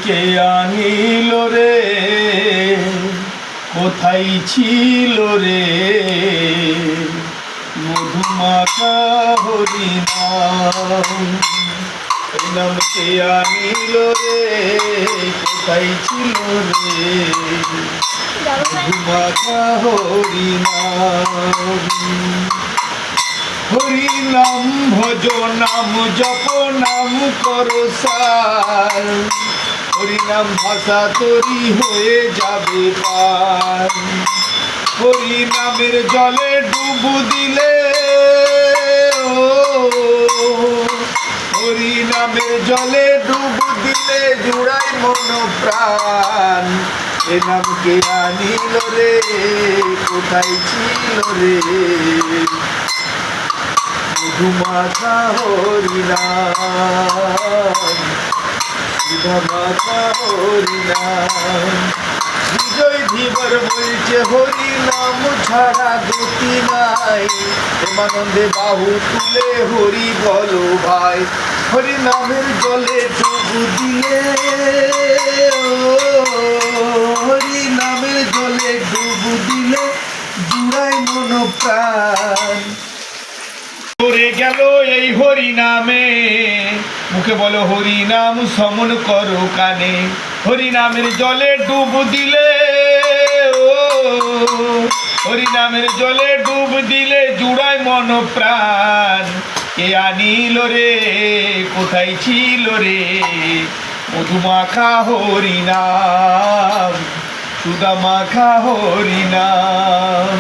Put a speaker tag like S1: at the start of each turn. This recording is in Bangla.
S1: কে আনিল রে, কোথায় ছিল রে মধুমাখা হরিনাম। হরিনাম কে আনিল রে, কোথায় ছিল রে মধুমাখা হরিনাম। হরিনাম ভজ নাম জপ নাম করো সার, হরিনাম ভাষা তরি হয়ে যাবে পার। হরিনামের জলে ডুব দিলে, হরিনামের জলে ডুব দিলে জুড়াই মন প্রাণ। এ নাম কে আনিল রে, কোথায় ছিল রে মধুমাখা হরিনাম, মধুমাখা হরিনাম। বিজয় ধীবর বলছে হরিনাম ছাড়া গতি নাই, প্রেমানন্দে বাহু তুলে হরি বলো ভাই। হরিনামের জলে ডুব দিলে, হরিনামের জলে ডুব দিলে জুড়াই মন প্রাণ। করে গেল এই হরিনামে, মুখে বলো হরিনাম সমন করো কানে। হরিনামের জলে ডুব দিলে, হরিনামের জলে ডুব দিলে জুড়ায় মন প্রাণ। কে আনিল রে, কোথায় ছিল রে মধুমাখা হরিনাম, সুধামাখা হরিনাম।